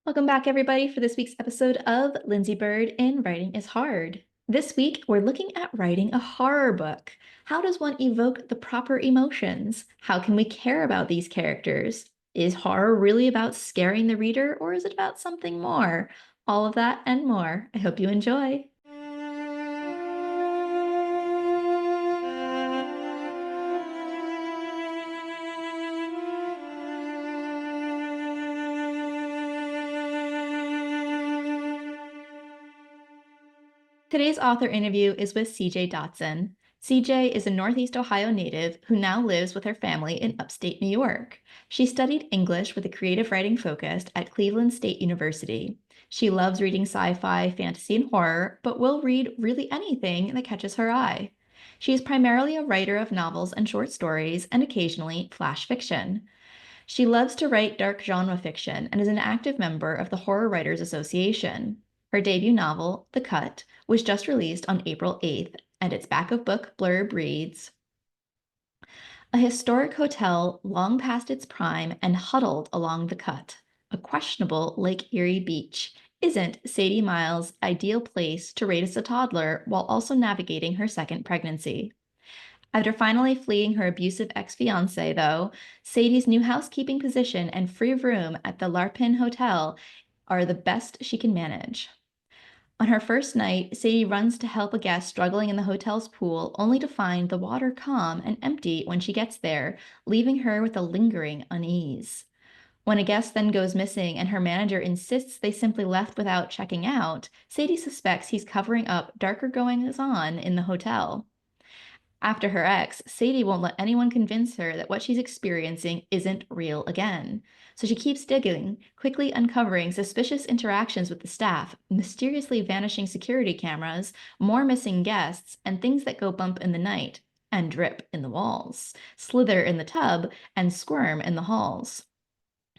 Welcome back, everybody, for this week's episode of Lindsey Byrd in Writing is Hard. This week, we're looking at writing a horror book. How does one evoke the proper emotions? How can we care about these characters? Is horror really about scaring the reader, or is it about something more? All of that and more. I hope you enjoy. Today's author interview is with CJ Dotson. CJ is a Northeast Ohio native who now lives with her family in upstate New York. She studied English with a creative writing focus at Cleveland State University. She loves reading sci-fi, fantasy, and horror, but will read really anything that catches her eye. She is primarily a writer of novels and short stories, and occasionally flash fiction. She loves to write dark genre fiction and is an active member of the Horror Writers Association. Her debut novel, The Cut, was just released on April 8th, and its back of book blurb reads: A historic hotel long past its prime and huddled along the Cut, a questionable Lake Erie beach, isn't Sadie Miles' ideal place to raise a toddler while also navigating her second pregnancy. After finally fleeing her abusive ex-fiancé, though, Sadie's new housekeeping position and free room at the Larpin Hotel are the best she can manage. On her first night, Sadie runs to help a guest struggling in the hotel's pool, only to find the water calm and empty when she gets there, leaving her with a lingering unease. When a guest then goes missing and her manager insists they simply left without checking out, Sadie suspects he's covering up darker goings-on in the hotel. After her ex, Sadie won't let anyone convince her that what she's experiencing isn't real again. So she keeps digging, quickly uncovering suspicious interactions with the staff, mysteriously vanishing security cameras, more missing guests, and things that go bump in the night, and drip in the walls, slither in the tub, and squirm in the halls.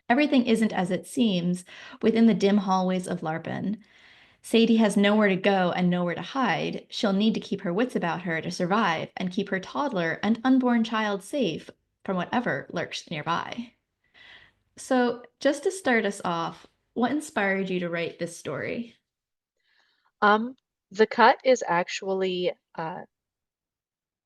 Everything isn't as it seems within the dim hallways of Larpin. Sadie has nowhere to go and nowhere to hide. She'll need to keep her wits about her to survive and keep her toddler and unborn child safe from whatever lurks nearby. So, just to start us off, what inspired you to write this story? Um, the cut is actually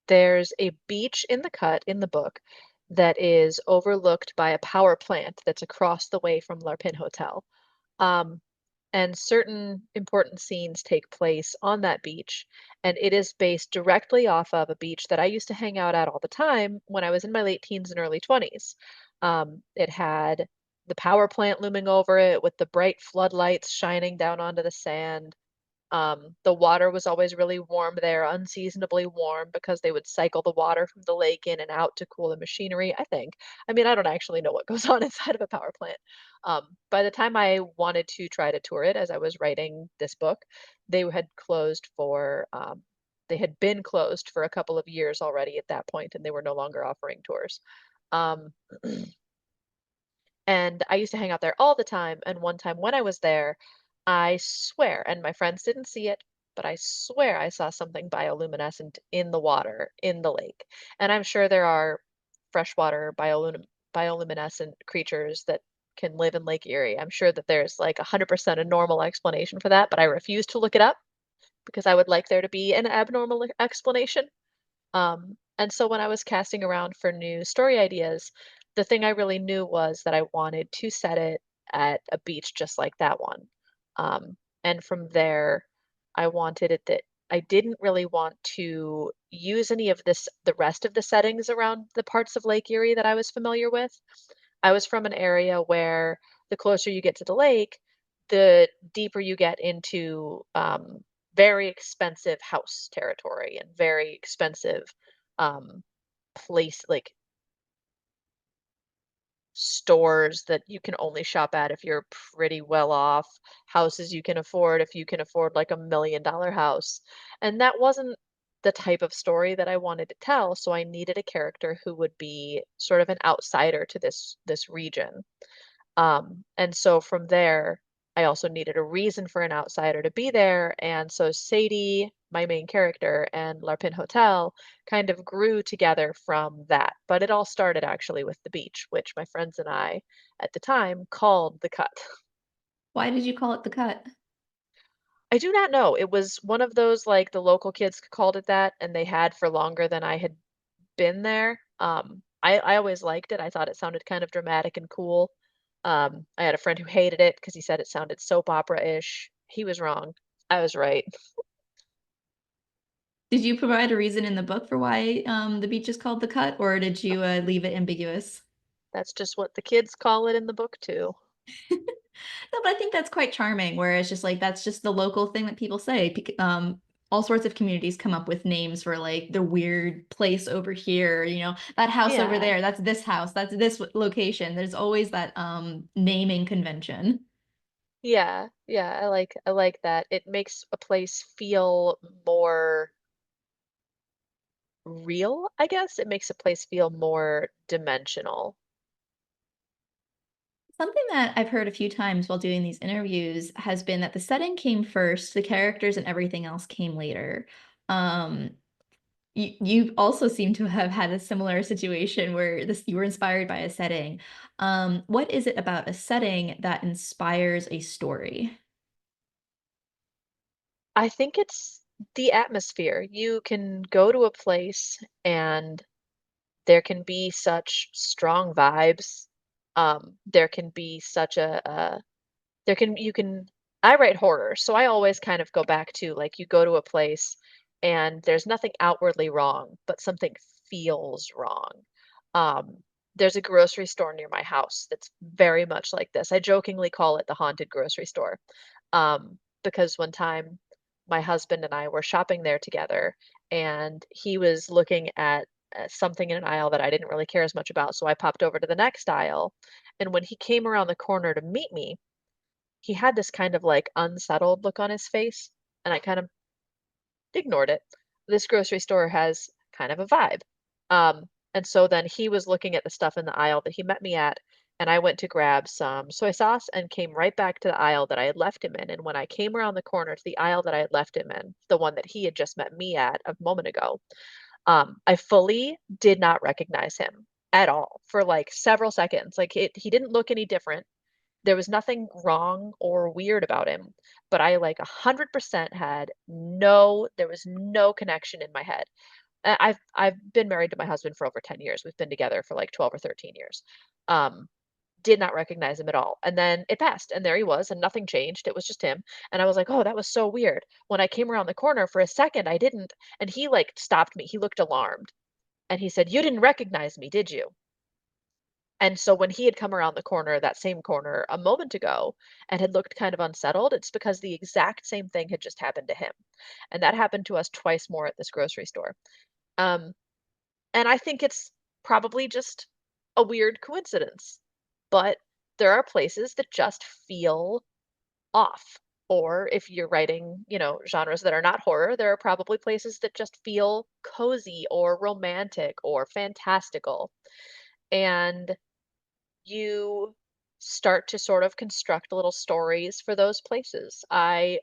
there's a beach in the cut in the book that is overlooked by a power plant that's across the way from Larpin Hotel. Um, and certain important scenes take place on that beach, and it is based directly off of a beach that I used to hang out at all the time when I was in my late teens and early 20s. It had the power plant looming over it with the bright floodlights shining down onto the sand. The water was always really warm there, unseasonably warm, because they would cycle the water from the lake in and out to cool the machinery, I think. I mean, I don't actually know what goes on inside of a power plant. By the time I wanted to try to tour it as I was writing this book, they had closed for, they had been closed for a couple of years already at that point, and they were no longer offering tours. Um, and I used to hang out there all the time. And one time when I was there, I swear, and my friends didn't see it, but I swear I saw something bioluminescent in the water in the lake. And I'm sure there are freshwater bioluminescent creatures that can live in Lake Erie. I'm sure that there's like 100% a normal explanation for that, but I refuse to look it up because I would like there to be an abnormal explanation. And so when I was casting around for new story ideas, the thing I really knew was that I wanted to set it at a beach just like that one. And from there, I wanted it that I didn't really want to use any of the rest of the settings around the parts of Lake Erie that I was familiar with. I was from an area where the closer you get to the lake, the deeper you get into very expensive house territory and very expensive um, place like stores that you can only shop at if you're pretty well off, houses you can afford if you can afford like $1 million house. And that wasn't the type of story that I wanted to tell, so I needed a character who would be sort of an outsider to this region. And so from there, I also needed a reason for an outsider to be there. And so Sadie, my main character, and Larpin Hotel kind of grew together from that. But it all started actually with the beach, which my friends and I at the time called the cut. Why did you call it the cut? I do not know. It was one of those, like, the local kids called it that, and they had for longer than I had been there. I always liked it. I thought it sounded kind of dramatic and cool. I had a friend who hated it because he said it sounded soap opera-ish. He was wrong. I was right. Did you provide a reason in the book for why, the beach is called the cut, or did you, leave it ambiguous? That's just what the kids call it in the book too. No, but I think that's quite charming, where it's just like that's just the local thing that people say. All sorts of communities come up with names for like the weird place over here, that house over Yeah. there, that's this house, that's this location. There's always that naming convention. Yeah. Yeah, I like that. It makes a place feel more real, I guess. It makes a place feel more dimensional. Something that I've heard a few times while doing these interviews has been that the setting came first, the characters and everything else came later. Um, you also seem to have had a similar situation where you were inspired by a setting. What is it about a setting that inspires a story? I think it's the atmosphere. You can go to a place and there can be such strong vibes. There can be such a there can you can I write horror, so I always kind of go back to, like, you go to a place and there's nothing outwardly wrong, but something feels wrong. There's a grocery store near my house that's very much like this. I jokingly call it the haunted grocery store, because one time my husband and I were shopping there together, and he was looking at something in an aisle that I didn't really care as much about, so I popped over to the next aisle, and when he came around the corner to meet me, he had this kind of, like, unsettled look on his face, and I kind of ignored it. This grocery store has kind of a vibe. And so then he was looking at the stuff in the aisle that he met me at, and I went to grab some soy sauce and came right back to the aisle that I had left him in. And when I came around the corner to the aisle that I had left him in, the one that he had just met me at a moment ago, I fully did not recognize him at all for like several seconds. Like he didn't look any different. There was nothing wrong or weird about him, but I, like, 100% had no there was no connection in my head. I've been married to my husband for over 10 years. We've been together for, like, 12 or 13 years. Um, did not recognize him at all, and then it passed, and there he was, and nothing changed, it was just him, and I was like, "Oh, that was so weird." When I came around the corner for a second, I didn't, and he, like, stopped me. He looked alarmed, and he said, "You didn't recognize me, did you?" And so when he had come around the corner, that same corner, a moment ago and had looked kind of unsettled, it's because the exact same thing had just happened to him. And that happened to us twice more at this grocery store. Um, and I think it's probably just a weird coincidence. But there are places that just feel off. Or if you're writing, genres that are not horror, there are probably places that just feel cozy or romantic or fantastical. And you start to sort of construct little stories for those places. I'm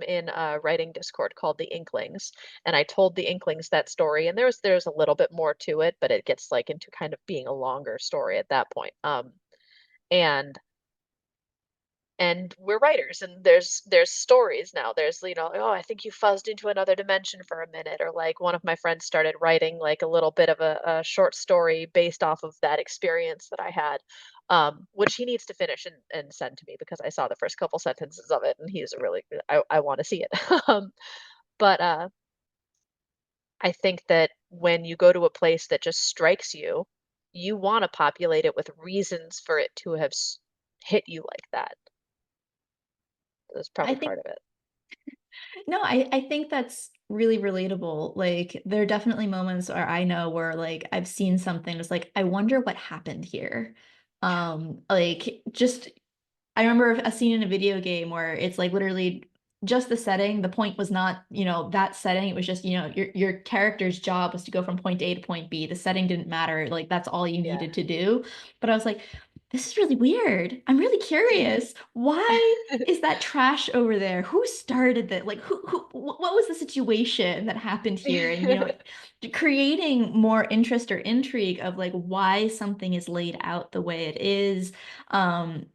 in a writing Discord called the Inklings, and I told the Inklings that story, and there's a little bit more to it, but it gets like into kind of being a longer story at that point. And we're writers, and there's stories now. There's, "Oh, I think you fuzzed into another dimension for a minute," or, like, one of my friends started writing, like, a little bit of a short story based off of that experience that I had, which he needs to finish and send to me because I saw the first couple sentences of it, and he's really I wanna see it. Um, but I think that when you go to a place that just strikes you, you wanna populate it with reasons for it to have hit you like that. That's I probably think part of it. No, I think that's really relatable. Like, there are definitely moments where I know where, like, I've seen something, it's like, "I wonder what happened here." Yeah. Just I remember a scene in a video game where it's, like, literally just the setting, the point was not, that setting, it was just, your character's job was to go from point A to point B, the setting didn't matter, like, that's all you Yeah. needed to do, but I was like, This is really weird. I'm really curious. Why is that trash over there? Who started that? Like, what was the situation that happened here? And, creating more interest or intrigue of like why something is laid out the way it is,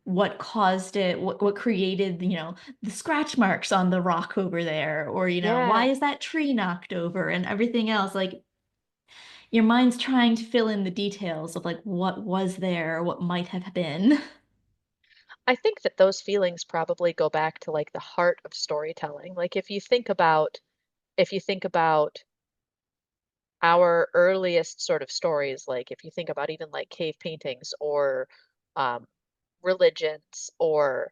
what caused it, what created, the scratch marks on the rock over there, or, why Yeah. is that tree knocked over and everything else? Like, your mind's trying to fill in the details of like what was there, what might have been. I think that those feelings probably go back to like the heart of storytelling. Like if you think about our earliest sort of stories, like if you think about even like cave paintings or um, religions or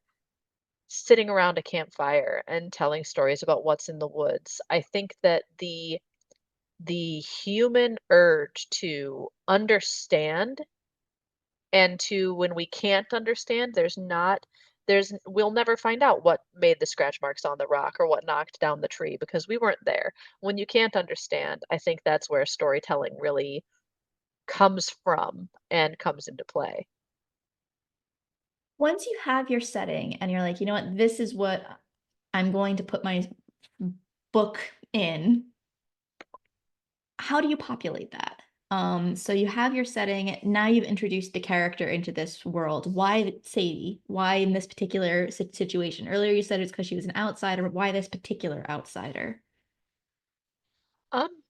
sitting around a campfire and telling stories about what's in the woods, I think that the human urge to understand and to when we can't understand, we'll never find out what made the scratch marks on the rock or what knocked down the tree because we weren't there. When you can't understand, I think that's where storytelling really comes from and comes into play. Once you have your setting and you're like, you know what, this is what I'm going to put my book in, how do you populate that? So you have your setting, now you've introduced the character into this world. Why Sadie? Why in this particular situation? Earlier you said it's because she was an outsider, but why this particular outsider? Um,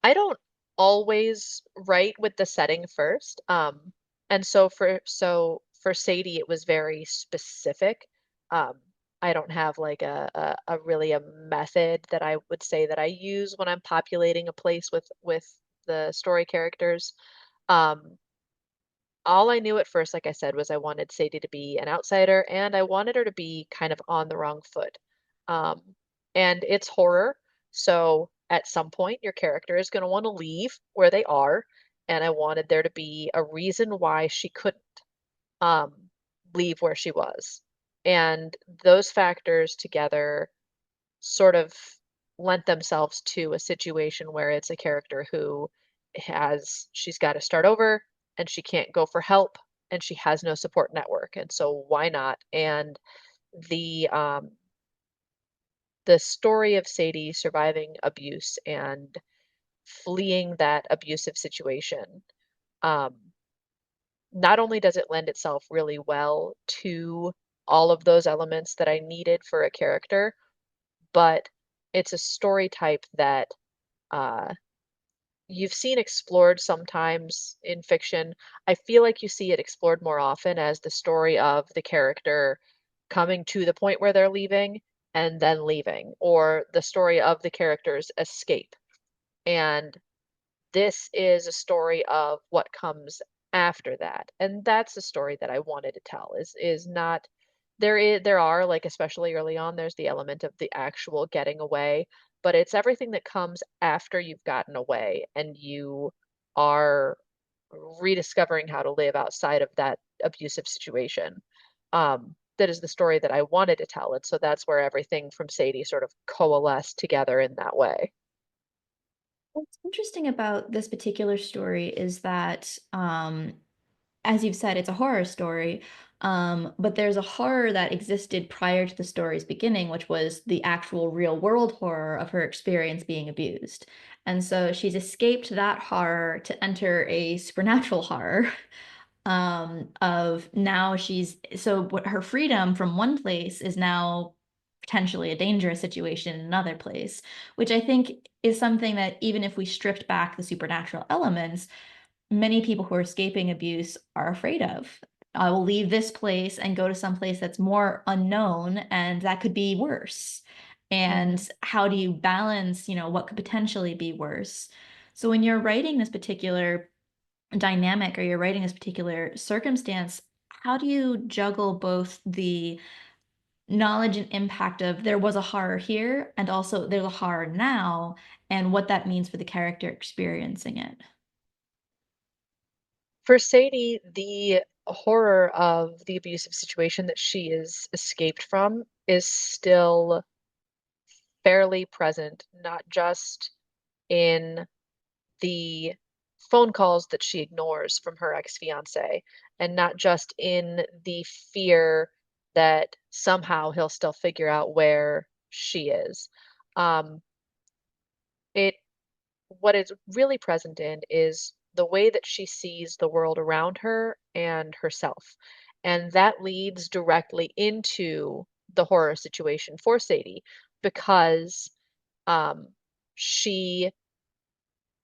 I don't always write with the setting first. And so for Sadie, it was very specific. Um, I don't have like a really a method that I would say that I use when I'm populating a place with the story characters. Um, all I knew at first, like I said, was I wanted Sadie to be an outsider and I wanted her to be kind of on the wrong foot. Um, and it's horror, so at some point your character is going to want to leave where they are, and I wanted there to be a reason why she couldn't um, leave where she was. And those factors together sort of lent themselves to a situation where it's a character who she's got to start over and she can't go for help and she has no support network. And so why not? And the um the story of Sadie surviving abuse and fleeing that abusive situation, um, not only does it lend itself really well to all of those elements that I needed for a character, but it's a story type that uh, you've seen explored sometimes in fiction. I feel like you see it explored more often as the story of the character coming to the point where they're leaving and then leaving, or the story of the character's escape. And this is a story of what comes after that, and that's the story that I wanted to tell, is not there are, like, especially early on, there's the element of the actual getting away, but it's everything that comes after you've gotten away and you are rediscovering how to live outside of that abusive situation. That is the story that I wanted to tell, and so that's where everything from Sadie sort of coalesced together in that way. What's interesting about this particular story is that, as you've said, it's a horror story, but there's a horror that existed prior to the story's beginning, which was the actual real world horror of her experience being abused. And so she's escaped that horror to enter a supernatural horror. Of now she's so what her freedom from one place is now potentially a dangerous situation in another place, which I think is something that even if we stripped back the supernatural elements, many people who are escaping abuse are afraid of. I will leave this place and go to some place that's more unknown, and that could be worse. Mhm. And how do you balance, what could potentially be worse? So when you're writing this particular dynamic or you're writing this particular circumstance, how do you juggle both the knowledge and impact of there was a horror here and also there's a horror now and what that means for the character experiencing it? For Sadie, the horror of the abusive situation that she is escaped from is still fairly present, not just in the phone calls that she ignores from her ex-fiance, and not just in the fear that somehow he'll still figure out where she is. Um, it what is really present in is the way that she sees the world around her and herself. And that leads directly into the horror situation for Sadie because um, she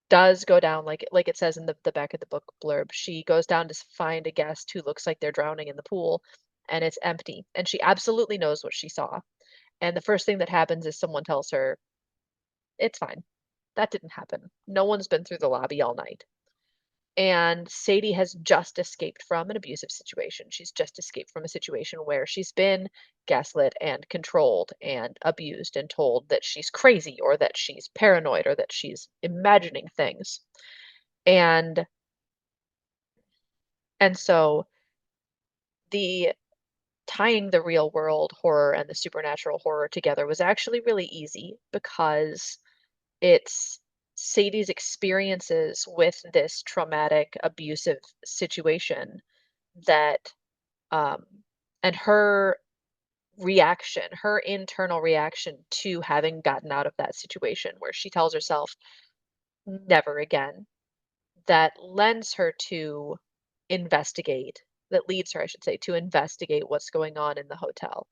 does go down like it says in the back of the book blurb. She goes down to find a guest who looks like they're drowning in the pool and it's empty. And she absolutely knows what she saw. And the first thing that happens is someone tells her, it's fine. That didn't happen. No one's been through the lobby all night. And Sadie has just escaped from an abusive situation. She's just escaped from a situation where she's been gaslit and controlled and abused and told that she's crazy or that she's paranoid or that she's imagining things. And so the tying the real world horror and the supernatural horror together was actually really easy because it's Sadie's experiences with this traumatic, abusive situation that, um, and her internal reaction to having gotten out of that situation where she tells herself, never again, that lends her to investigate, that leads her, I should say, to investigate what's going on in the hotel.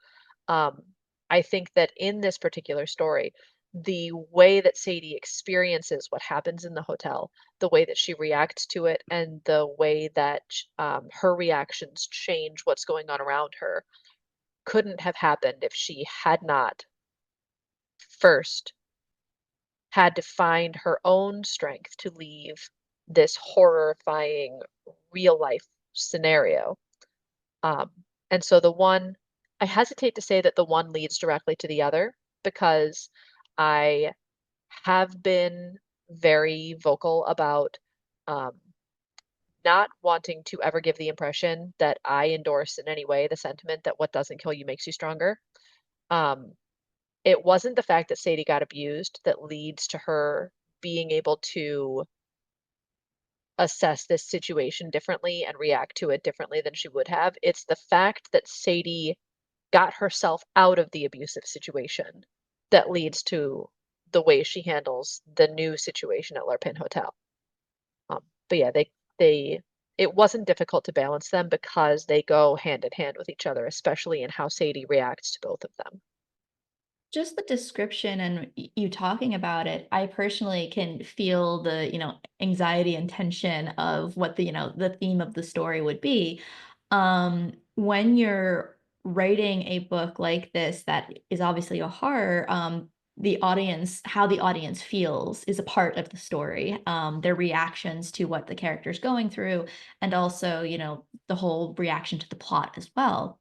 Um, I think that in this particular story, the way that Sadie experiences what happens in the hotel, the way that she reacts to it, and the way that her reactions change what's going on around her couldn't have happened if she had not first had to find her own strength to leave this horrifying real life scenario. Um, and so I hesitate to say that the one leads directly to the other because I have been very vocal about um, not wanting to ever give the impression that I endorse in any way the sentiment that what doesn't kill you makes you stronger. Um, it wasn't the fact that Sadie got abused that leads to her being able to assess this situation differently and react to it differently than she would have. It's the fact that Sadie got herself out of the abusive situation that leads to the way she handles the new situation at Larpin Hotel. But yeah, they it wasn't difficult to balance them because they go hand in hand with each other, especially in how Sadie reacts to both of them. Just the description and you talking about it, I personally can feel the, anxiety and tension of what the theme of the story would be. When you're writing a book like this that is obviously a horror, how the audience feels is a part of the story. Their reactions to what the character's going through, and also, the whole reaction to the plot as well.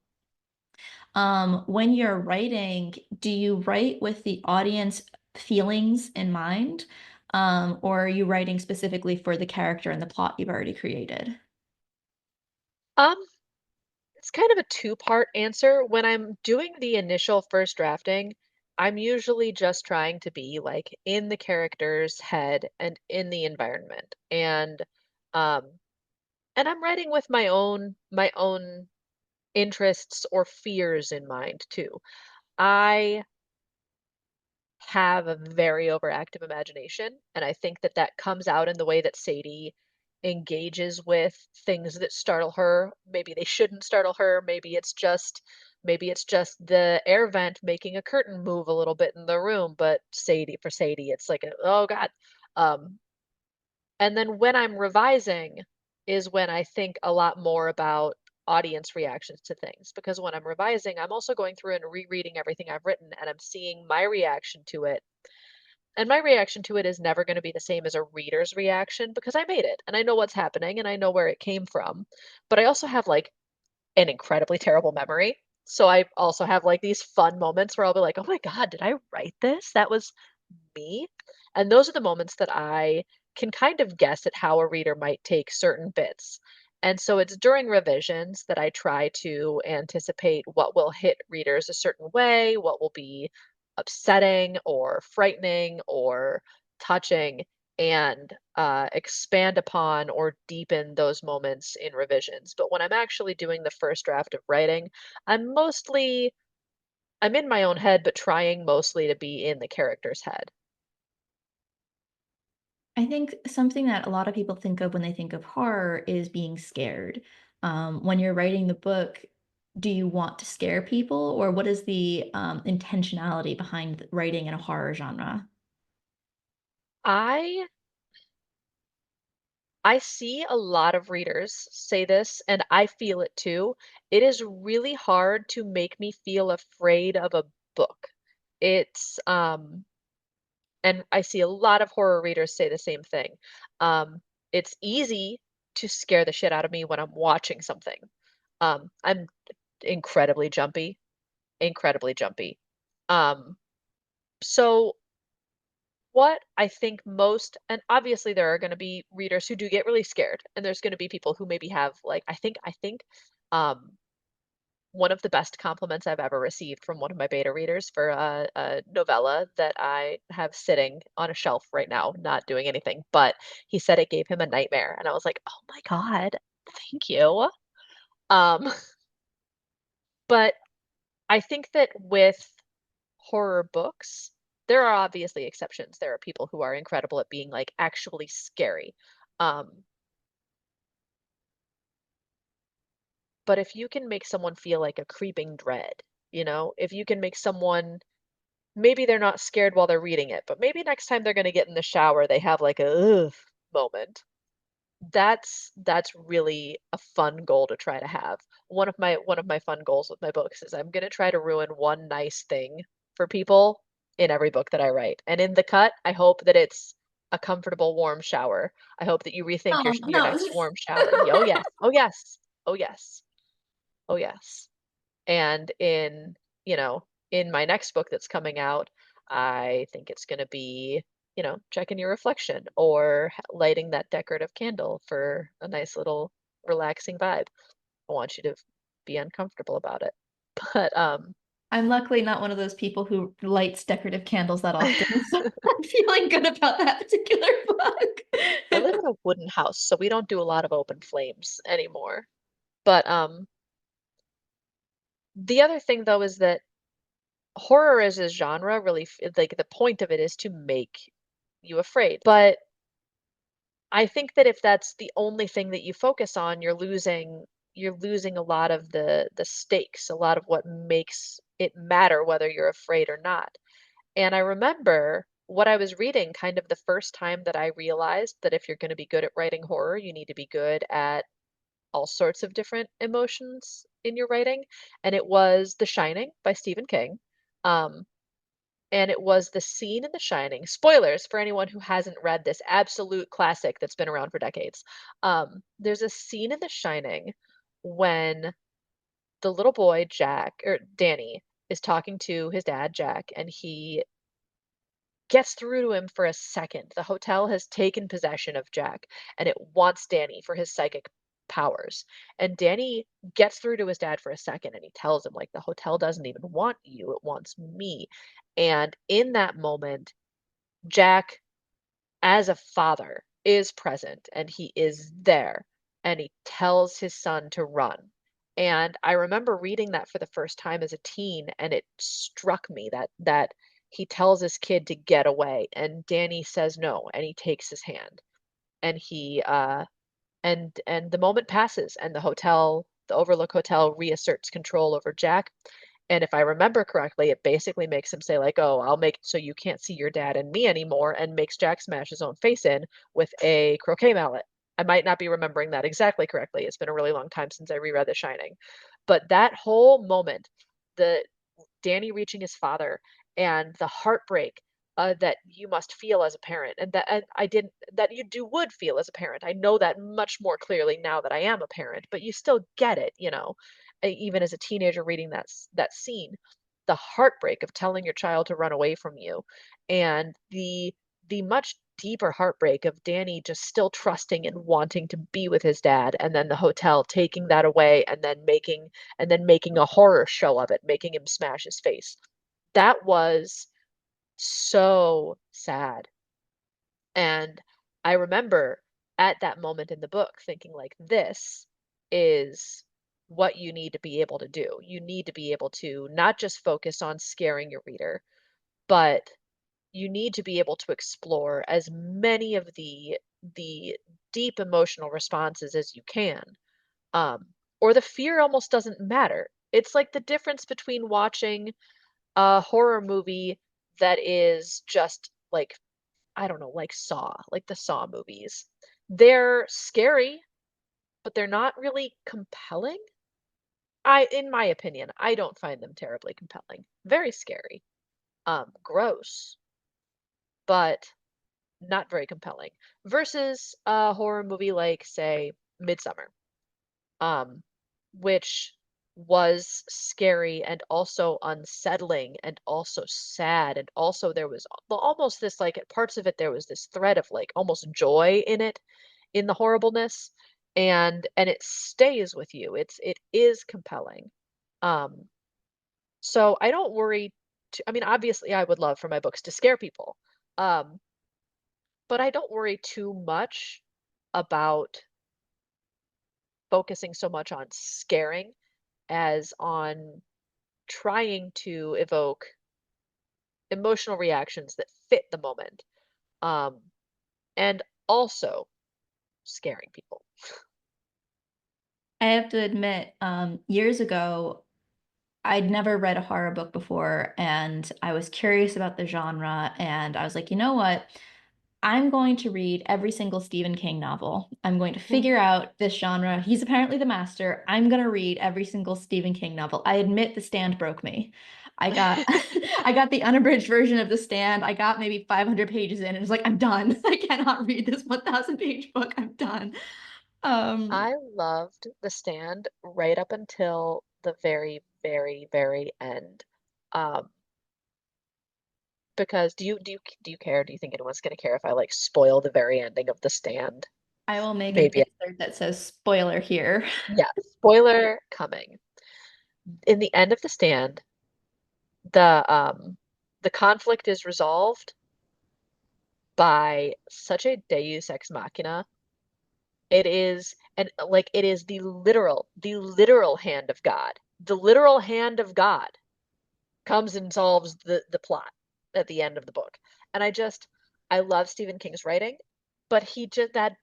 When you're writing, do you write with the audience feelings in mind? Or are you writing specifically for the character and the plot you've already created? Um, it's kind of a two-part answer. When I'm doing the initial first drafting, I'm usually just trying to be like in the character's head and in the environment. Um and I'm writing with my own interests or fears in mind too. I have a very overactive imagination, and I think that that comes out in the way that Sadie engages with things that startle her. Maybe they shouldn't startle her. Maybe it's just the air vent making a curtain move a little bit in the room, but Sadie, it's like, oh God. Um, and then when I'm revising is when I think a lot more about audience reactions to things. Because when I'm revising, I'm also going through and rereading everything I've written and I'm seeing my reaction to it. And my reaction to it is never going to be the same as a reader's reaction because I made it and I know what's happening and I know where it came from. But I also have like an incredibly terrible memory. So I also have like these fun moments where I'll be like, oh my God, did I write this? That was me. And those are the moments that I can kind of guess at how a reader might take certain bits. And so it's during revisions that I try to anticipate what will hit readers a certain way, what will be upsetting or frightening or touching. and expand upon or deepen those moments in revisions. But when I'm actually doing the first draft of writing, I'm mostly I'm in my own head, but trying mostly to be in the character's head. I think something that a lot of people think of when they think of horror is being scared. When you're writing the book, do you want to scare people, or what is the intentionality behind writing in a horror genre? I I see a lot of readers say this, and I feel it too. It is really hard to make me feel afraid of a book. It's and I see a lot of horror readers say the same thing. It's easy to scare the shit out of me when I'm watching something. I'm incredibly jumpy, incredibly jumpy. Um, so what I think most, and obviously there are going to be readers who do get really scared, and there's going to be people who maybe have like I think um one of the best compliments I've ever received from one of my beta readers for a novella that I have sitting on a shelf right now, not doing anything, but he said it gave him a nightmare, and I was like, "Oh my God, thank you." Um, but I think that with horror books, there are obviously exceptions. There are people who are incredible at being like actually scary. Um, but if you can make someone feel like a creeping dread, if you can make someone maybe they're not scared while they're reading it, but maybe next time they're going to get in the shower, they have like a ugh moment. That's really a fun goal to try to have. One of my fun goals with my books is I'm gonna try to ruin one nice thing for people in every book that I write. And in the cut, I hope that it's a comfortable, warm shower. I hope that you rethink your your No. next warm shower. Oh yes. Oh yes. Oh yes. Oh yes. And in my next book that's coming out, I think it's going to be, checking your reflection or lighting that decorative candle for a nice little relaxing vibe. I want you to be uncomfortable about it. But I'm luckily not one of those people who lights decorative candles that often, so I'm feeling good about that particular I live book. in a wooden house, so we don't do a lot of open flames anymore. But the other thing though is that horror as a genre really like the point of it is to make you afraid. But I think that if that's the only thing that you focus on, you're losing a lot of the stakes, a lot of what makes it matter whether you're afraid or not. And I remember what I was reading kind of the first time that I realized that if you're going to be good at writing horror, you need to be good at all sorts of different emotions in your writing. And it was The Shining by Stephen King. Um, and it was the scene in The Shining. Spoilers for anyone who hasn't read this absolute classic that's been around for decades. There's a scene in The Shining when the little boy, Jack, or Danny, is talking to his dad, Jack, and he gets through to him for a second. The hotel has taken possession of Jack, and it wants Danny for his psychic powers. And Danny gets through to his dad for a second, and he tells him, like, the hotel doesn't even want you, it wants me. And in that moment, Jack, as a father, is present and he is there and he tells his son to run. And I remember reading that for the first time as a teen, and it struck me that he tells his kid to get away and Danny says no and he takes his hand and he and the moment passes and the Overlook Hotel reasserts control over Jack. And if I remember correctly, it basically makes him say like, "Oh, I'll make it so you can't see your dad and me anymore," and makes Jack smash his own face in with a croquet mallet. I might not be remembering that exactly correctly. It's been a really long time since I reread The Shining. But that whole moment, the Danny reaching his father and the heartbreak that you must feel as a parent, and I didn't that you do would feel as a parent. I know that much more clearly now that I am a parent, but you still get it, even as a teenager reading that scene, the heartbreak of telling your child to run away from you, and the much deeper heartbreak of Danny just still trusting and wanting to be with his dad, and then the hotel taking that away, and then making a horror show of it, making him smash his face. That was so sad. And I remember at that moment in the book thinking like this is what you need to be able to do. You need to be able to not just focus on scaring your reader, but you need to be able to explore as many of the deep emotional responses as you can. Um, or the fear almost doesn't matter. It's like the difference between watching a horror movie that is just like, I don't know, like Saw, like the Saw movies. They're scary, but they're not really compelling. In my opinion, I don't find them terribly compelling. Very scary. Gross, but not very compelling. Versus a horror movie like, say, Midsommar, um, which was scary and also unsettling and also sad, and also there was almost this, like, at parts of it there was this thread of like almost joy in it, in the horribleness, and it stays with you. It is compelling. Um, so I don't worry. I mean, obviously, I would love for my books to scare people, um, but I don't worry too much about focusing so much on scaring as on trying to evoke emotional reactions that fit the moment, um, and also scaring people. I have to admit, years ago, I'd never read a horror book before, and I was curious about the genre, and I was like, you know what? I'm going to read every single Stephen King novel. I'm going to Mhm. figure out this genre. He's apparently the master. I'm going to read every single Stephen King novel. I admit The Stand broke me. I got I got the unabridged version of The Stand. I got maybe 500 pages in and it's like I'm done. I cannot read this 1,000-page book. I'm done. Um I loved The Stand right up until the very, very, very end. Um, because do you care? Do you think anyone's gonna care if I like spoil the very ending of The Stand? I will make an Maybe. insert that says spoiler here. Yeah, spoiler coming. In the end of The Stand, the conflict is resolved by such a deus ex machina. It is and like it is the literal hand of God. The literal hand of God comes and solves the plot at the end of the book. And I love Stephen King's writing, but he just that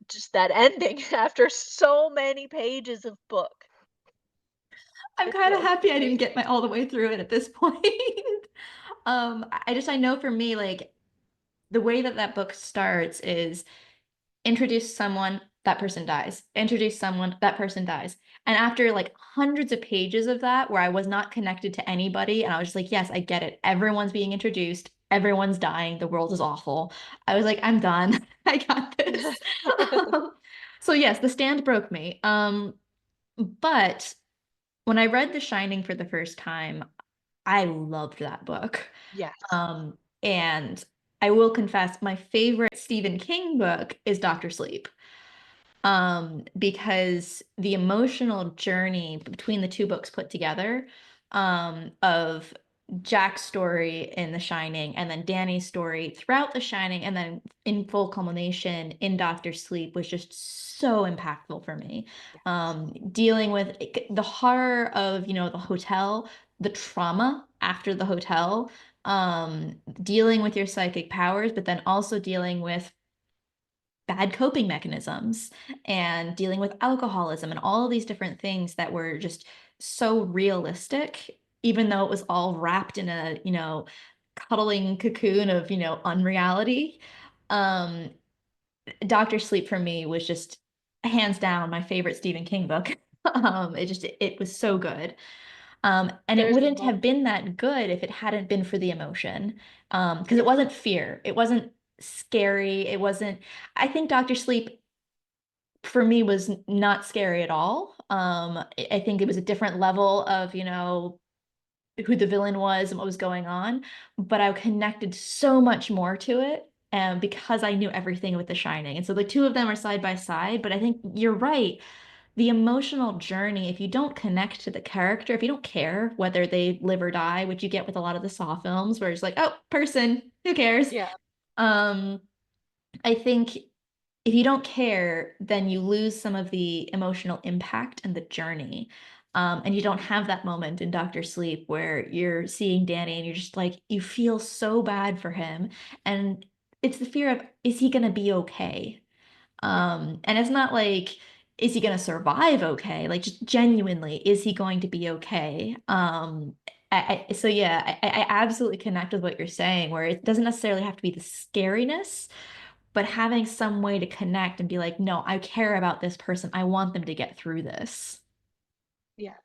ending after so many pages of book. I'm It kind of drove me happy I didn't get crazy. my all the way through it at this point. I know for me, like the way that that book starts is introduce someone, that person dies. Introduce someone, that person dies. And after like hundreds of pages of that, where I was not connected to anybody, and I was just like, yes, I get it. Everyone's being introduced. Everyone's dying. The world is awful. I was like, I'm done. I got this. So yes, The Stand broke me. But when I read The Shining for the first time, I loved that book. Yes. And I will confess, my favorite Stephen King book is Doctor Sleep. Because the emotional journey between the two books put together, of Jack's story in The Shining and then Danny's story throughout The Shining and then in full culmination in Doctor Sleep was just so impactful for me. Yes. Dealing with the horror of, the hotel, the trauma after the hotel, dealing with your psychic powers, but then also dealing with bad coping mechanisms and dealing with alcoholism and all of these different things that were just so realistic, even though it was all wrapped in a, cuddling cocoon of, unreality. Um, Doctor Sleep for me was just hands down my favorite Stephen King book. It was so good. And it There's a wouldn't have moment. been that good if it hadn't been for the emotion. Because it wasn't fear. It wasn't scary. I think Dr. Sleep for me was not scary at all. I think it was a different level of, who the villain was and what was going on, but I connected so much more to it. Because I knew everything with The Shining. And so the two of them are side by side, but I think you're right. The emotional journey, if you don't connect to the character, if you don't care whether they live or die, which you get with a lot of the Saw films, where it's like, oh, person, who cares? Yeah. Um, I think if you don't care, then you lose some of the emotional impact and the journey. And you don't have that moment in Doctor Sleep where you're seeing Danny and you're just like, you feel so bad for him. And it's the fear of, is he going to be okay? Yeah. And it's not like, is he going to survive okay? Like, just genuinely, is he going to be okay? So yeah, I absolutely connect with what you're saying, where it doesn't necessarily have to be the scariness, but having some way to connect and be like, no, I care about this person. I want them to get through this. Yeah.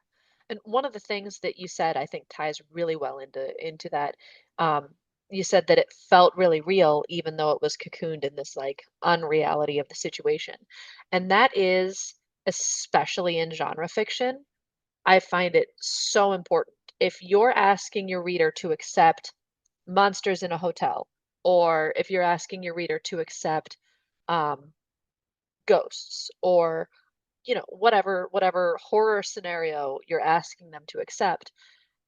And one of the things that you said, I think ties really well into that. Um, you said that it felt really real, even though it was cocooned in this like unreality of the situation. And that is, especially in genre fiction, I find it so important. If you're asking your reader to accept monsters in a hotel, or if you're asking your reader to accept um, ghosts, or whatever horror scenario you're asking them to accept,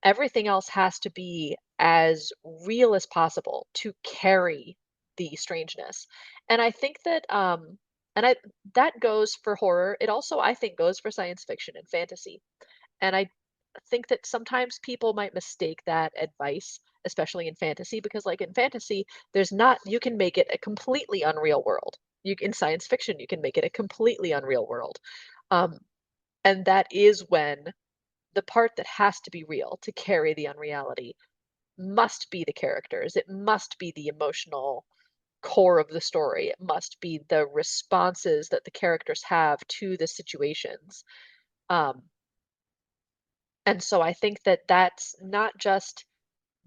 everything else has to be as real as possible to carry the strangeness. And I think that and I that goes for horror. It also, I think, goes for science fiction and fantasy. And I think that sometimes people might mistake that advice, especially in fantasy, because like in fantasy, there's not you can make it a completely unreal world. You in science fiction, you can make it a completely unreal world. Um, and that is when the part that has to be real to carry the unreality must be the characters. It must be the emotional core of the story. It must be the responses that the characters have to the situations. Um, and so I think that that's not just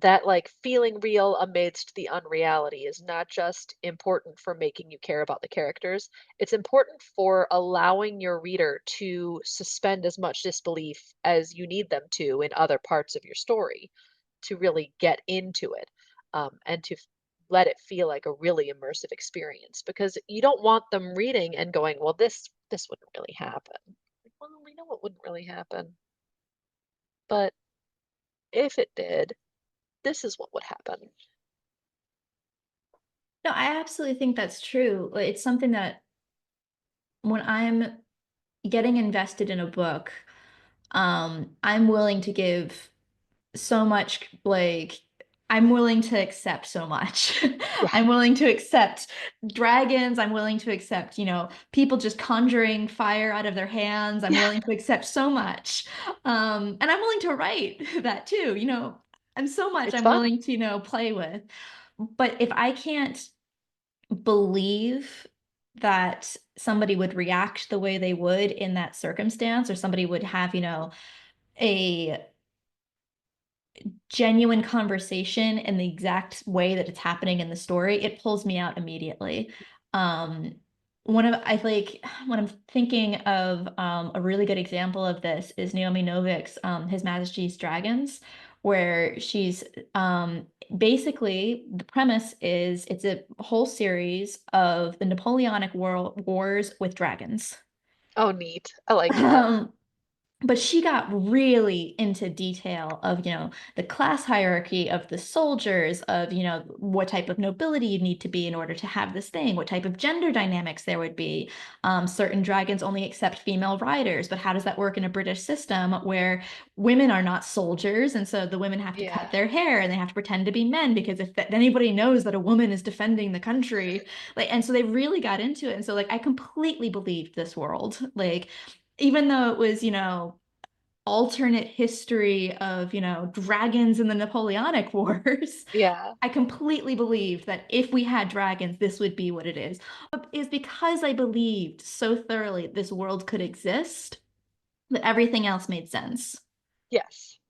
that like feeling real amidst the unreality is not just important for making you care about the characters. It's important for allowing your reader to suspend as much disbelief as you need them to in other parts of your story to really get into it, and to let it feel like a really immersive experience, because you don't want them reading and going, well, this wouldn't really happen. Well, we know it wouldn't really happen, but if it did, this is what would happen. No, I absolutely think that's true. Like, it's something that when I'm getting invested in a book, I'm willing to give so much, like, I'm willing to accept so much. Yeah. I'm willing to accept dragons. I'm willing to accept, people just conjuring fire out of their hands. I'm Yeah. willing to accept so much. And I'm willing to write that too, I'm so much It's I'm fun. willing to, play with. But if I can't believe that somebody would react the way they would in that circumstance, or somebody would have, a genuine conversation in the exact way that it's happening in the story, it pulls me out immediately. Um, one of I like when I'm thinking of a really good example of this is Naomi Novik's His Majesty's Dragons, where she's basically the premise is it's a whole series of the Napoleonic Wars with dragons. Oh, neat. I like that. Um, but she got really into detail of, the class hierarchy of the soldiers, of, what type of nobility you need to be in order to have this thing, what type of gender dynamics there would be. Certain dragons only accept female riders, but how does that work in a British system where women are not soldiers, and so the women have to cut Yeah. their hair and they have to pretend to be men because if anybody knows that a woman is defending the country, like, and so they really got into it, and so like I completely believed this world, like even though it was, alternate history of, dragons in the Napoleonic Wars, Yeah. I completely believed that if we had dragons, this would be what it is. But is because I believed so thoroughly this world could exist that everything else made sense. Yes.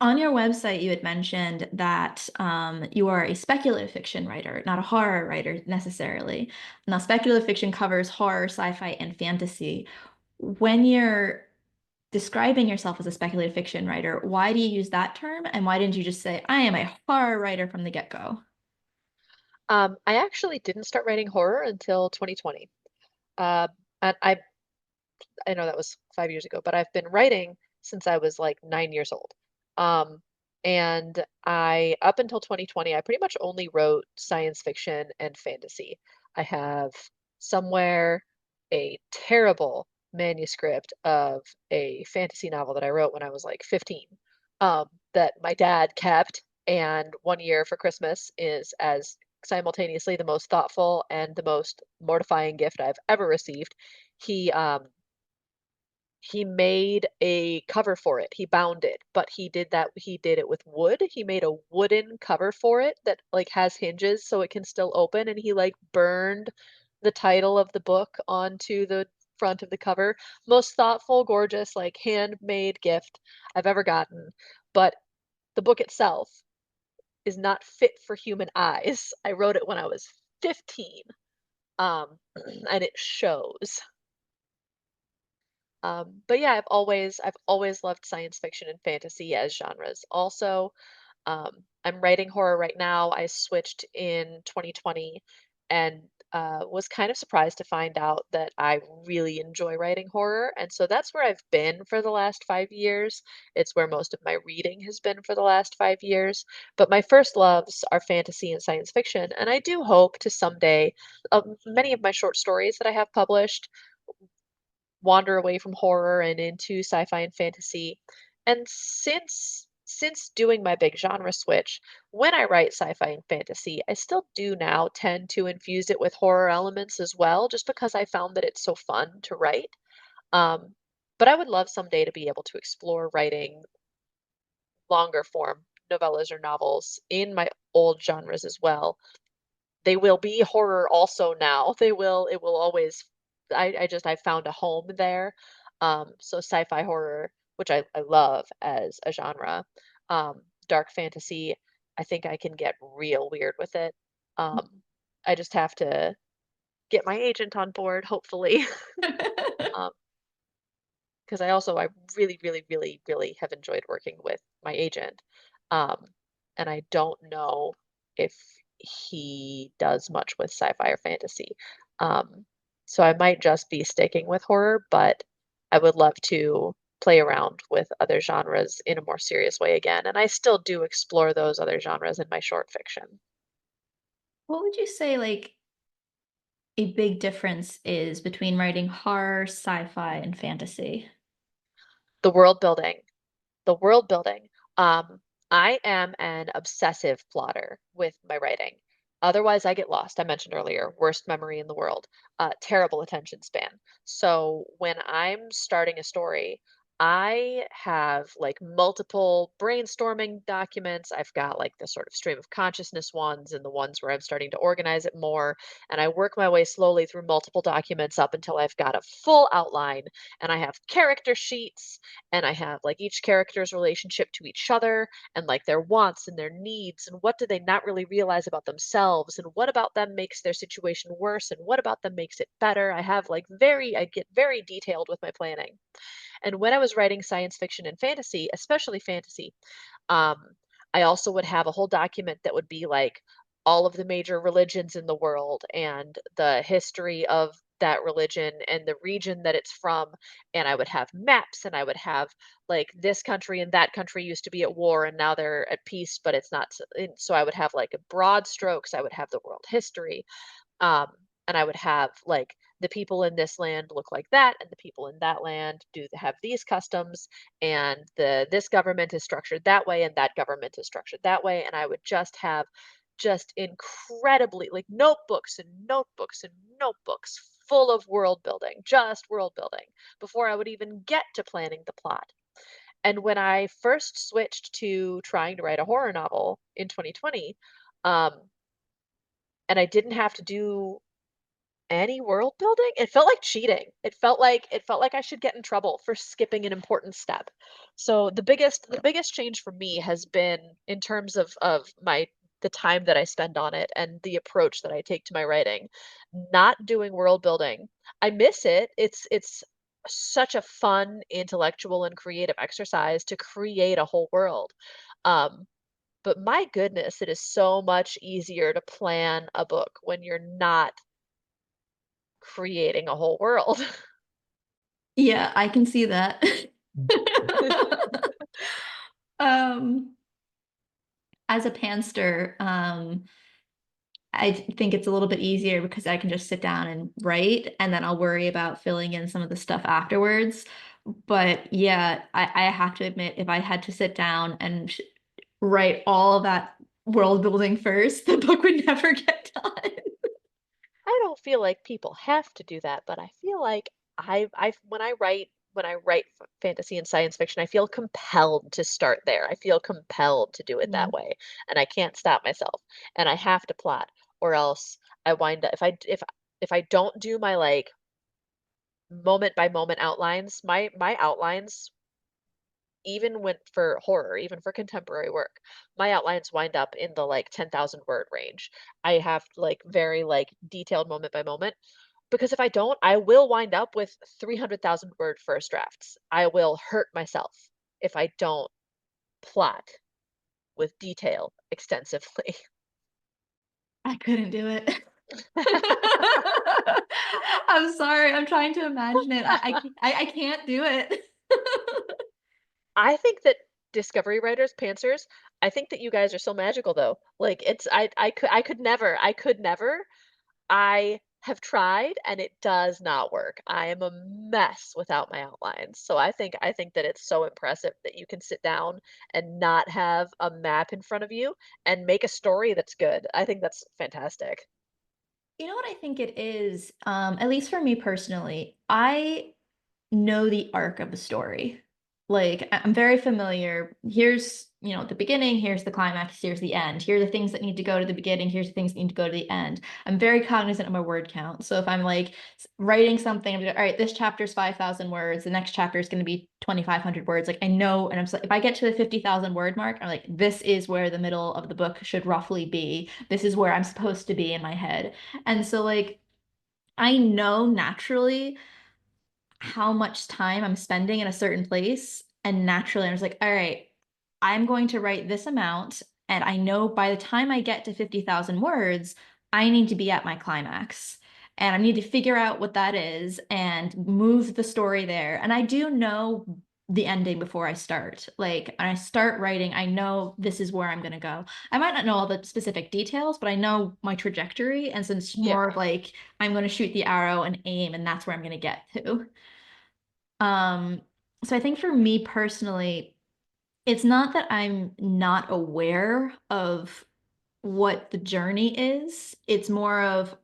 On your website, you had mentioned that you are a speculative fiction writer, not a horror writer necessarily. Now, speculative fiction covers horror, sci-fi, and fantasy. When you're describing yourself as a speculative fiction writer, why do you use that term? And why didn't you just say, I am a horror writer from the get-go? I actually didn't start writing horror until 2020. Uh, and I know that was 5 years ago, but I've been writing since I was like 9 years old. Um, and I, up until 2020, I pretty much only wrote science fiction and fantasy. I have somewhere a terrible manuscript of a fantasy novel that I wrote when I was like 15, that my dad kept. And one year for Christmas is as simultaneously the most thoughtful and the most mortifying gift I've ever received. He he made a cover for it. He bound it, but he did it with wood. He made a wooden cover for it that, like, has hinges so it can still open, and he, like, burned the title of the book onto the front of the cover. Most thoughtful, gorgeous, like, handmade gift I've ever gotten, but the book itself is not fit for human eyes. I wrote it when I was 15, and it shows. But yeah, I've always loved science fiction and fantasy as genres. Also, I'm writing horror right now. I switched in 2020 and was kind of surprised to find out that I really enjoy writing horror. And so that's where I've been for the last 5 years. It's where most of my reading has been for the last 5 years. But my first loves are fantasy and science fiction. And I do hope to someday, many of my short stories that I have published wander away from horror and into sci-fi and fantasy. And since doing my big genre switch, when I write sci-fi and fantasy, I still do now tend to infuse it with horror elements as well, just because I found that it's so fun to write. Um, but I would love someday to be able to explore writing longer form novellas or novels in my old genres as well. They will be horror also now. It will always I found a home there. So sci-fi horror, which I love as a genre. Dark fantasy, I think I can get real weird with it. Um, I just have to get my agent on board, hopefully. Um, 'Cause I really, really, really, really have enjoyed working with my agent. Um, and I don't know if he does much with sci-fi or fantasy. Um, so I might just be sticking with horror, but I would love to play around with other genres in a more serious way again, and I still do explore those other genres in my short fiction. What would you say, like, a big difference is between writing horror, sci-fi, and fantasy? The world building. The world building. Um, I am an obsessive plotter with my writing. Otherwise, I get lost. I mentioned earlier, worst memory in the world, terrible attention span. So when I'm starting a story, I have like multiple brainstorming documents. I've got like the sort of stream of consciousness ones and the ones where I'm starting to organize it more. And I work my way slowly through multiple documents up until I've got a full outline and I have character sheets and I have like each character's relationship to each other and like their wants and their needs and what do they not really realize about themselves and what about them makes their situation worse and what about them makes it better. I get very detailed with my planning. And when I was writing science fiction and fantasy, especially fantasy, um, I also would have a whole document that would be like all of the major religions in the world and the history of that religion and the region that it's from. And I would have maps and I would have like this country and that country used to be at war and now they're at peace, but it's not. So I would have like broad strokes. I would have the world history. Um, and I would have like the people in this land look like that, and the people in that land do have these customs, and the this government is structured that way, and that government is structured that way. And I would just have just incredibly like notebooks and notebooks and notebooks full of world building, just world building, before I would even get to planning the plot. And when I first switched to trying to write a horror novel in 2020, um, and I didn't have to do any world building? It felt like cheating. It felt like I should get in trouble for skipping an important step. So the biggest change for me has been in terms of my the time that I spend on it and the approach that I take to my writing. Not doing world building. I miss it. It's such a fun intellectual and creative exercise to create a whole world. Um, but my goodness, it is so much easier to plan a book when you're not creating a whole world. Yeah, I can see that. Um, as a panster, I think it's a little bit easier because I can just sit down and write, and then I'll worry about filling in some of the stuff afterwards. But yeah, I have to admit, if I had to sit down and write all of that world building first, the book would never get done. I don't feel like people have to do that, but I feel like I when I write fantasy and science fiction, I feel compelled to start there. I feel compelled to do it that Mm. way, and I can't stop myself. And I have to plot, or else I wind up if I don't do my like moment by moment outlines, my outlines even when for horror, even for contemporary work, my outlines wind up in the like 10,000 word range. I have like very like detailed moment by moment because if I don't, I will wind up with 300,000 word first drafts. I will hurt myself if I don't plot with detail extensively. I couldn't do it. I'm sorry. I'm trying to imagine it. I can't do it. I think that discovery writers, pantsers, I think that you guys are so magical though. Like it's I could never. I have tried and it does not work. I am a mess without my outlines. So I think that it's so impressive that you can sit down and not have a map in front of you and make a story that's good. I think that's fantastic. You know what I think it is, at least for me personally, I know the arc of the story. Like I'm very familiar. Here's, the beginning, here's the climax, here's the end. Here are the things that need to go to the beginning, here's the things that need to go to the end. I'm very cognizant of my word count. So if I'm like writing something, I'm like, all right, this chapter is 5,000 words, the next chapter is going to be 2,500 words. Like I know, and I'm so, if I get to the 50,000 word mark, I'm like, this is where the middle of the book should roughly be. This is where I'm supposed to be in my head. And so like I know naturally how much time I'm spending in a certain place. And naturally, I was like, all right, I'm going to write this amount. And I know by the time I get to 50,000 words, I need to be at my climax. And I need to figure out what that is and move the story there. And I do know the ending before I start. Like, when I start writing, I know this is where I'm going to go. I might not know all the specific details, but I know my trajectory. And so it's Yeah. more of like, I'm going to shoot the arrow and aim, and that's where I'm going to get to. Um, so I think for me personally, it's not that I'm not aware of what the journey is. It's more of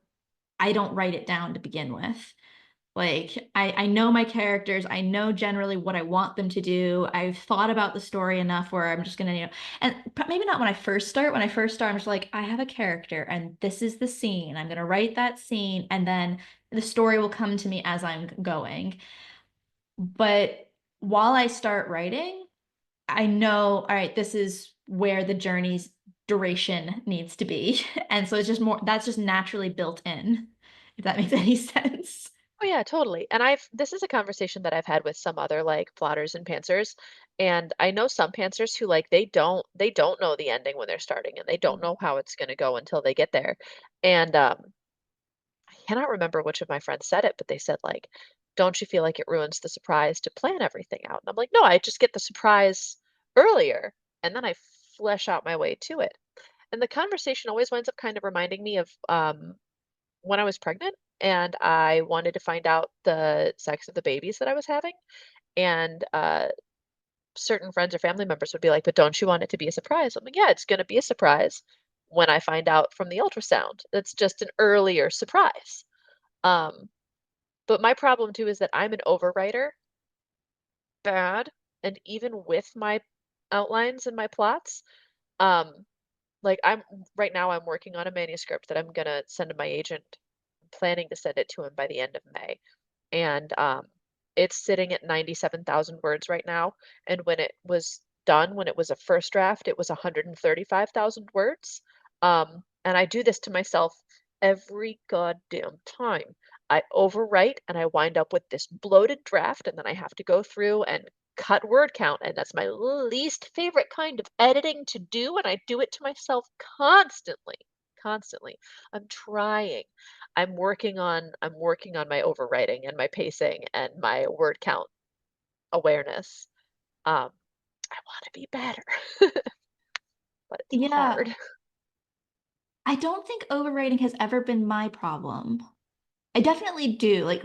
I don't write it down to begin with. Like I know my characters, I know generally what I want them to do. I've thought about the story enough where I'm just gonna, and maybe not when I first start. When I first start, I'm just like, I have a character and this is the scene. I'm gonna write that scene, and then the story will come to me as I'm going. But while I start writing, I know, all right, this is where the journey's duration needs to be. And so it's just more, that's just naturally built in, if that makes any sense. Oh yeah, totally. And this is a conversation that I've had with some other like plotters and pantsers. And I know some pantsers who like they don't know the ending when they're starting and they don't know how it's gonna go until they get there. And I cannot remember which of my friends said it, but they said like, "Don't you feel like it ruins the surprise to plan everything out?" And I'm like, "No, I just get the surprise earlier, and then I flesh out my way to it." And the conversation always winds up kind of reminding me of when I was pregnant and I wanted to find out the sex of the babies that I was having. And certain friends or family members would be like, "But don't you want it to be a surprise?" I'm like, "Yeah, it's going to be a surprise when I find out from the ultrasound. It's just an earlier surprise." Um, but my problem too is that I'm an overwriter, bad, and even with my outlines and my plots, um, like I'm right now I'm working on a manuscript that I'm gonna send to my agent. I'm planning to send it to him by the end of May. And it's sitting at 97,000 words right now. And when it was done, when it was a first draft, it was 135,000 words. And I do this to myself every goddamn time. I overwrite and I wind up with this bloated draft, and then I have to go through and cut word count. And that's my least favorite kind of editing to do. And I do it to myself constantly, constantly. I'm trying. I'm working on my overwriting and my pacing and my word count awareness. Um, I want to be better, but it's Yeah, hard. I don't think overwriting has ever been my problem. I definitely do. Like,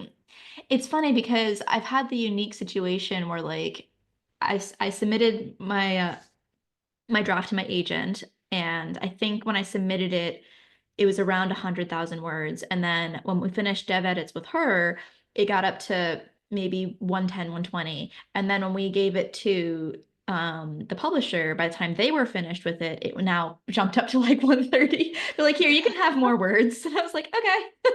it's funny because I've had the unique situation where like I submitted my draft to my agent, and I think when I submitted it, it was around 100,000 words. And then when we finished dev edits with her, it got up to maybe 110, 120. And then when we gave it to the publisher, by the time they were finished with it, it now jumped up to like 130. They're like, here, you can have more words. And I was like, okay,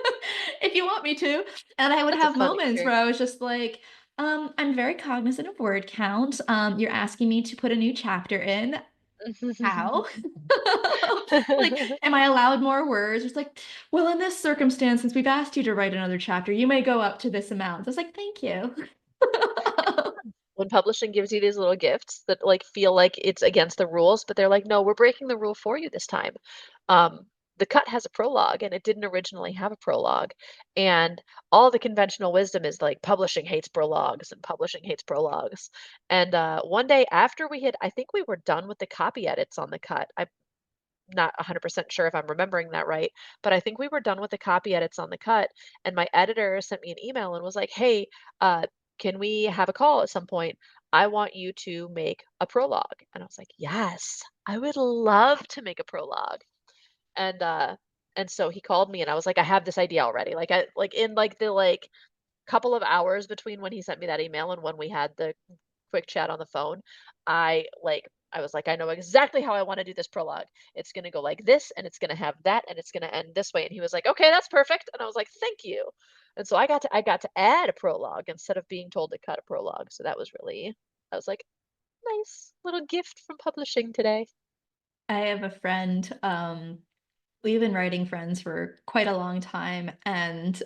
if you want me to. And I would That's a have fun moments where experience. I was just like, I'm very cognizant of word count. You're asking me to put a new chapter in. How? Like, am I allowed more words? It's like, well, in this circumstance, since we've asked you to write another chapter, you may go up to this amount. I was like, thank you. When publishing gives you these little gifts that like feel like it's against the rules, but they're like, no, we're breaking the rule for you this time. Um, the cut has a prologue and it didn't originally have a prologue. And all the conventional wisdom is like publishing hates prologues and publishing hates prologues. And one day after I think we were done with the copy edits on the cut. I'm not 100% sure if I'm remembering that right, but I think we were done with the copy edits on the cut. And my editor sent me an email and was like, hey, uh, can we have a call at some point? I want you to make a prologue. And I was like, yes, I would love to make a prologue. And and so he called me and I was like, I have this idea already. Like I like in like the like couple of hours between when he sent me that email and when we had the quick chat on the phone, I was like, I know exactly how I want to do this prologue. It's going to go like this and it's going to have that and it's going to end this way. And he was like, "Okay, that's perfect." And I was like, "Thank you." And so I got to add a prologue instead of being told to cut a prologue. So that was really I was like, "Nice little gift from publishing today." I have a friend, we've been writing friends for quite a long time, and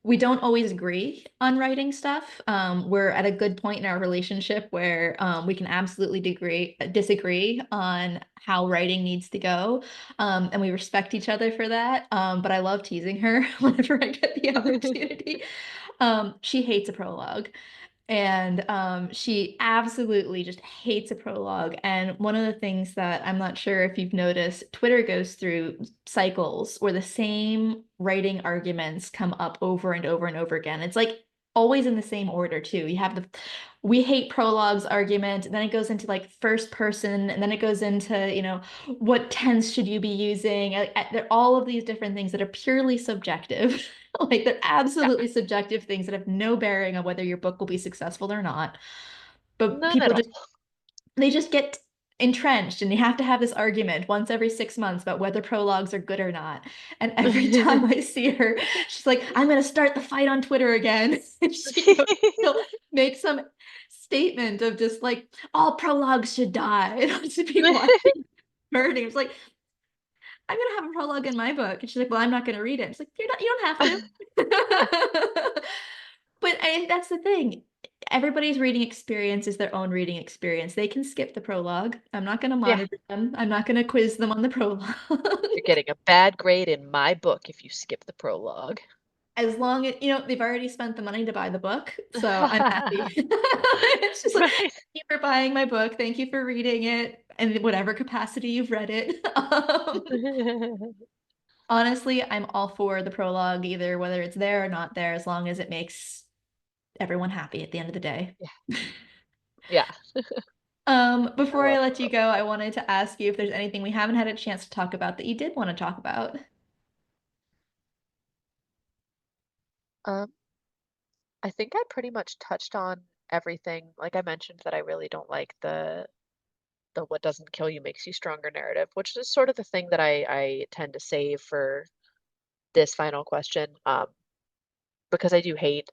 we don't always agree on writing stuff. We're at a good point in our relationship where we can absolutely disagree on how writing needs to go, and we respect each other for that. But I love teasing her whenever I get the opportunity. She hates a prologue. And she absolutely just hates a prologue. And one of the things that I'm not sure if you've noticed, Twitter goes through cycles where the same writing arguments come up over and over and over again. It's like always in the same order, too. You have the we hate prologues argument, and then it goes into like first person, and then it goes into, what tense should you be using? There are all of these different things that are purely subjective. Like they're Yeah, absolutely subjective things that have no bearing on whether your book will be successful or not. But none at people all. just they just get entrenched, and you have to have this argument once every 6 months about whether prologues are good or not. And every time I see her, she's like, I'm gonna start the fight on Twitter again. And she'll make some statement of just like all prologues should die. And I'll just be watching burning. It's like, I'm gonna have a prologue in my book. And she's like, well, I'm not gonna read it. It's like, you don't have to. But that's the thing. Everybody's reading experience is their own reading experience. They can skip the prologue. I'm not gonna Yeah, monitor them. I'm not gonna quiz them on the prologue. you're getting a bad grade in my book if you skip the prologue. As long as, they've already spent the money to buy the book, so I'm happy. It's just like, Right. thank you for buying my book. Thank you for reading it in whatever capacity you've read it. Honestly, I'm all for the prologue, either whether it's there or not there, as long as it makes everyone happy at the end of the day. Yeah. Yeah. I Before I love let you the go, I wanted to ask you if there's anything we haven't had a chance to talk about that you did want to talk about. Um, I think I pretty much touched on everything. Like I mentioned that I really don't like the what doesn't kill you makes you stronger narrative, which is sort of the thing that I tend to save for this final question. Because I do hate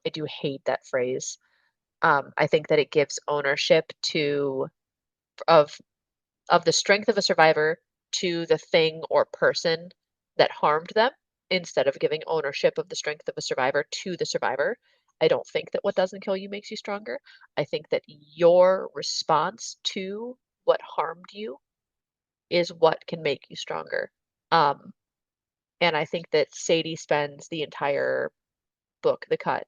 that phrase. I think that it gives ownership to of of the strength of a survivor to the thing or person that harmed them instead of giving ownership of the strength of a survivor to the survivor. I don't think that what doesn't kill you makes you stronger. I think that your response to what harmed you is what can make you stronger. Um, and I think that Sadie spends the entire book, The Cut,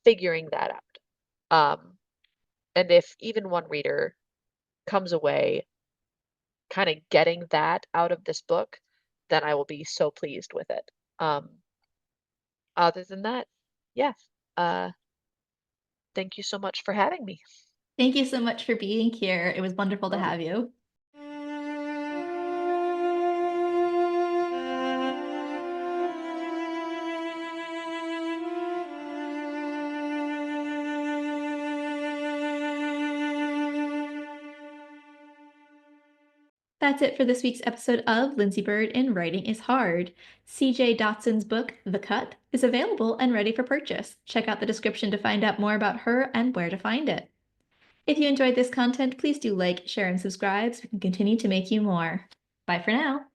figuring that out. And if even one reader comes away kind of getting that out of this book, then I will be so pleased with it. Um, Other than that, yeah, uh, thank you so much for having me. Thank you so much for being here. It was wonderful to Yeah. have you. That's it for this week's episode of Lindsey Byrd and Writing is Hard. CJ Dotson's book, The Cut, is available and ready for purchase. Check out the description to find out more about her and where to find it. If you enjoyed this content, please do like, share, and subscribe so we can continue to make you more. Bye for now.